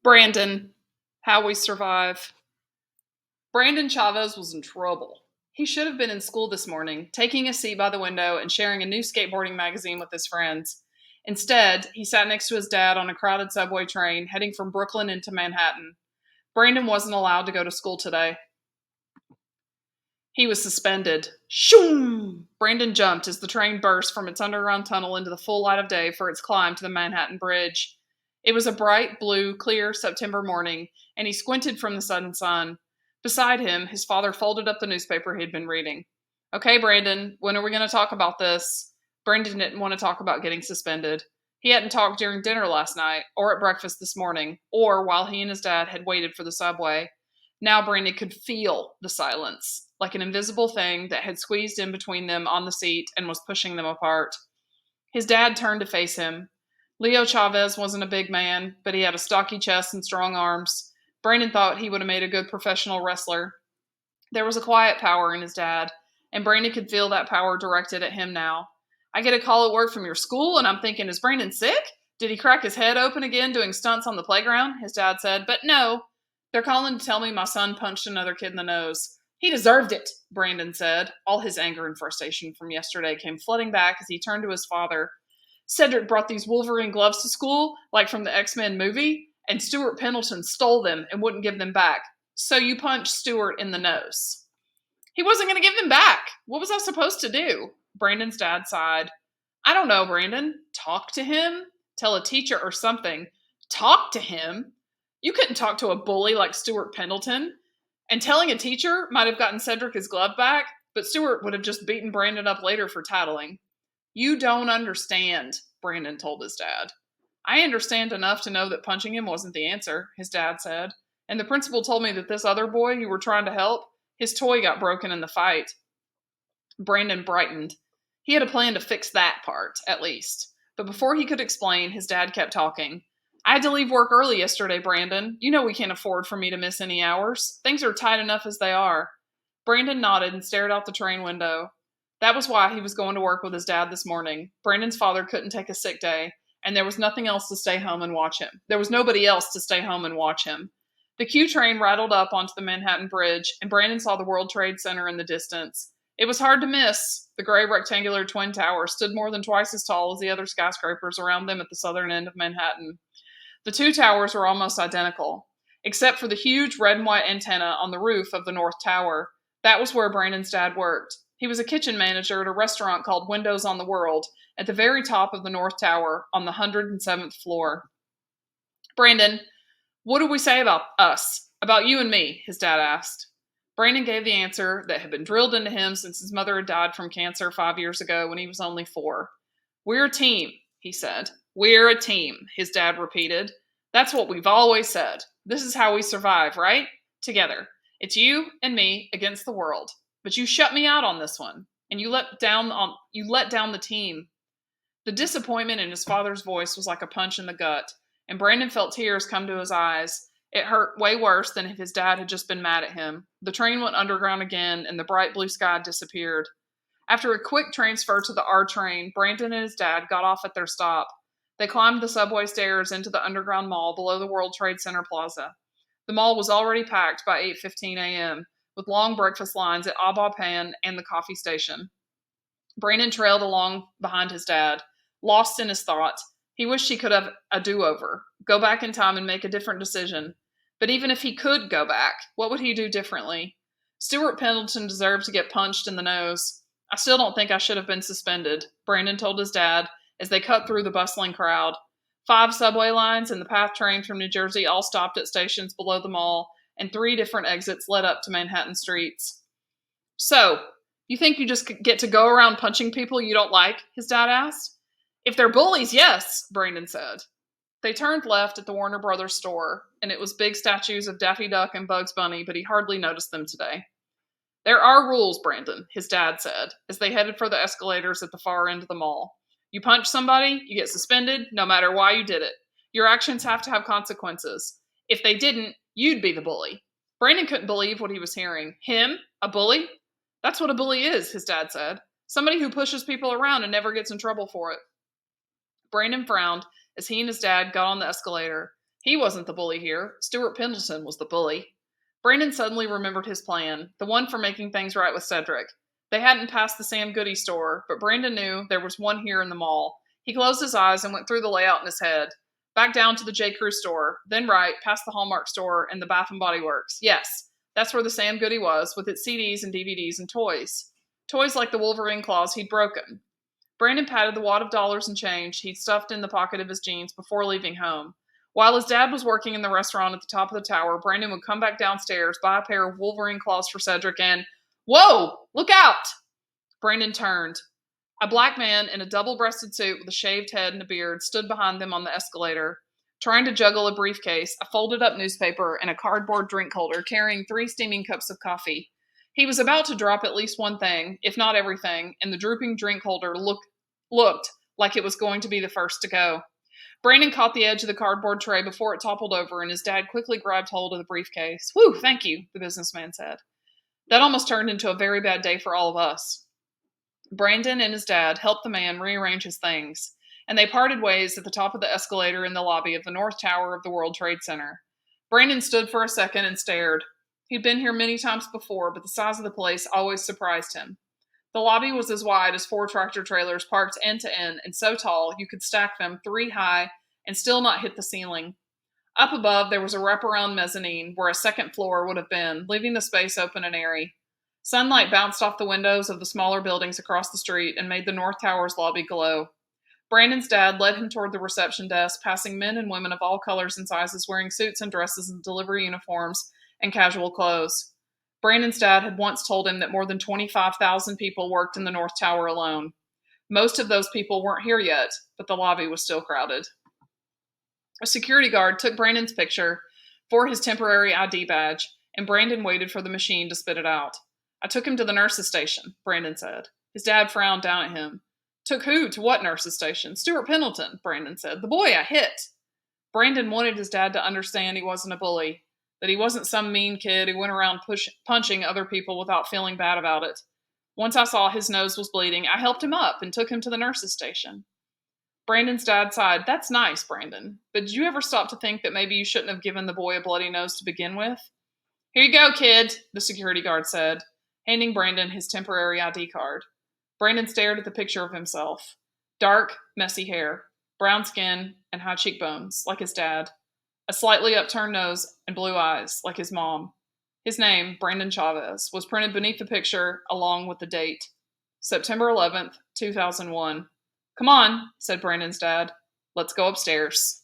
Brandon, how we survive. Brandon Chavez was in trouble. He should have been in school this morning, taking a seat by the window and sharing a new skateboarding magazine with his friends. Instead, he sat next to his dad on a crowded subway train heading from Brooklyn into Manhattan. Brandon wasn't allowed to go to school today. He was suspended. Shoom! Brandon jumped as the train burst from its underground tunnel into the full light of day for its climb to the Manhattan Bridge. It was a bright, blue, clear September morning, and he squinted from the sudden sun. Beside him, his father folded up the newspaper he had been reading. Okay, Brandon, when are we going to talk about this? Brandon didn't want to talk about getting suspended. He hadn't talked during dinner last night, or at breakfast this morning, or while he and his dad had waited for the subway. Now Brandon could feel the silence, like an invisible thing that had squeezed in between them on the seat and was pushing them apart. His dad turned to face him. Leo Chavez wasn't a big man, but he had a stocky chest and strong arms. Brandon thought he would have made a good professional wrestler. There was a quiet power in his dad, and Brandon could feel that power directed at him now. I get a call at work from your school, and I'm thinking, is Brandon sick? Did he crack his head open again doing stunts on the playground? His dad said, but no. They're calling to tell me my son punched another kid in the nose. He deserved it, Brandon said. All his anger and frustration from yesterday came flooding back as he turned to his father. Cedric brought these Wolverine gloves to school, like from the X-Men movie, and Stuart Pendleton stole them and wouldn't give them back. So you punched Stuart in the nose. He wasn't going to give them back. What was I supposed to do? Brandon's dad sighed. I don't know, Brandon. Talk to him? Tell a teacher or something. Talk to him? You couldn't talk to a bully like Stuart Pendleton. And telling a teacher might have gotten Cedric his glove back, but Stuart would have just beaten Brandon up later for tattling. You don't understand, Brandon told his dad. I understand enough to know that punching him wasn't the answer, his dad said. And the principal told me that this other boy you were trying to help, his toy got broken in the fight. Brandon brightened. He had a plan to fix that part, at least. But before he could explain, his dad kept talking. I had to leave work early yesterday, Brandon. You know we can't afford for me to miss any hours. Things are tight enough as they are. Brandon nodded and stared out the train window. That was why he was going to work with his dad this morning. Brandon's father couldn't take a sick day, and there was nothing else to stay home and watch him. There was nobody else to stay home and watch him. The Q train rattled up onto the Manhattan Bridge, and Brandon saw the World Trade Center in the distance. It was hard to miss. The gray rectangular twin tower stood more than twice as tall as the other skyscrapers around them at the southern end of Manhattan. The two towers were almost identical, except for the huge red and white antenna on the roof of the North Tower. That was where Brandon's dad worked. He was a kitchen manager at a restaurant called Windows on the World, at the very top of the North Tower on the 107th floor. Brandon, what do we say about us? About you and me? His dad asked. Brandon gave the answer that had been drilled into him since his mother had died from cancer 5 years ago when he was only 4. We're a team, he said. We're a team, his dad repeated. That's what we've always said. This is how we survive, right? Together. It's you and me against the world. But you shut me out on this one, and you let down the team. The disappointment in his father's voice was like a punch in the gut, and Brandon felt tears come to his eyes. It hurt way worse than if his dad had just been mad at him. The train went underground again, and the bright blue sky disappeared. After a quick transfer to the R train, Brandon and his dad got off at their stop. They climbed the subway stairs into the underground mall below the World Trade Center Plaza. The mall was already packed by 8:15 a.m., with long breakfast lines at Abba Pan and the coffee station. Brandon trailed along behind his dad, lost in his thoughts. He wished he could have a do-over, go back in time and make a different decision. But even if he could go back, what would he do differently? Stuart Pendleton deserved to get punched in the nose. I still don't think I should have been suspended, Brandon told his dad as they cut through the bustling crowd. 5 subway lines and the PATH train from New Jersey all stopped at stations below the mall, and 3 different exits led up to Manhattan streets. So, you think you just get to go around punching people you don't like? His dad asked. If they're bullies, yes, Brandon said. They turned left at the Warner Brothers store, and it was big statues of Daffy Duck and Bugs Bunny, but he hardly noticed them today. There are rules, Brandon, his dad said, as they headed for the escalators at the far end of the mall. You punch somebody, you get suspended, no matter why you did it. Your actions have to have consequences. If they didn't, you'd be the bully. Brandon couldn't believe what he was hearing. Him? A bully? That's what a bully is, his dad said. Somebody who pushes people around and never gets in trouble for it. Brandon frowned as he and his dad got on the escalator. He wasn't the bully here. Stuart Pendleton was the bully. Brandon suddenly remembered his plan, the one for making things right with Cedric. They hadn't passed the Sam Goody store, but Brandon knew there was one here in the mall. He closed his eyes and went through the layout in his head. Back down to the J. Crew store, then right, past the Hallmark store and the Bath and Body Works. Yes, that's where the Sam Goody was, with its CDs and DVDs and toys. Toys like the Wolverine claws he'd broken. Brandon patted the wad of dollars and change he'd stuffed in the pocket of his jeans before leaving home. While his dad was working in the restaurant at the top of the tower, Brandon would come back downstairs, buy a pair of Wolverine claws for Cedric, and whoa! Look out! Brandon turned. A black man in a double-breasted suit with a shaved head and a beard stood behind them on the escalator, trying to juggle a briefcase, a folded-up newspaper, and a cardboard drink holder carrying 3 steaming cups of coffee. He was about to drop at least one thing, if not everything, and the drooping drink holder looked like it was going to be the first to go. Brandon caught the edge of the cardboard tray before it toppled over, and his dad quickly grabbed hold of the briefcase. Whew, thank you, the businessman said. That almost turned into a very bad day for all of us. Brandon and his dad helped the man rearrange his things, and they parted ways at the top of the escalator in the lobby of the North Tower of the World Trade Center. Brandon stood for a second and stared. He'd been here many times before, but the size of the place always surprised him. The lobby was as wide as 4 tractor trailers parked end to end, and so tall you could stack them 3 high and still not hit the ceiling. Up above, there was a wraparound mezzanine where a second floor would have been, leaving the space open and airy. Sunlight bounced off the windows of the smaller buildings across the street and made the North Tower's lobby glow. Brandon's dad led him toward the reception desk, passing men and women of all colors and sizes wearing suits and dresses and delivery uniforms and casual clothes. Brandon's dad had once told him that more than 25,000 people worked in the North Tower alone. Most of those people weren't here yet, but the lobby was still crowded. A security guard took Brandon's picture for his temporary ID badge, and Brandon waited for the machine to spit it out. I took him to the nurse's station, Brandon said. His dad frowned down at him. Took who to what nurse's station? Stuart Pendleton, Brandon said. The boy I hit. Brandon wanted his dad to understand he wasn't a bully, that he wasn't some mean kid who went around punching other people without feeling bad about it. Once I saw his nose was bleeding, I helped him up and took him to the nurse's station. Brandon's dad sighed. That's nice, Brandon. But did you ever stop to think that maybe you shouldn't have given the boy a bloody nose to begin with? Here you go, kid, the security guard said, handing Brandon his temporary ID card. Brandon stared at the picture of himself. Dark, messy hair, brown skin, and high cheekbones, like his dad. A slightly upturned nose and blue eyes, like his mom. His name, Brandon Chavez, was printed beneath the picture along with the date. September 11th, 2001. Come on, said Brandon's dad. Let's go upstairs.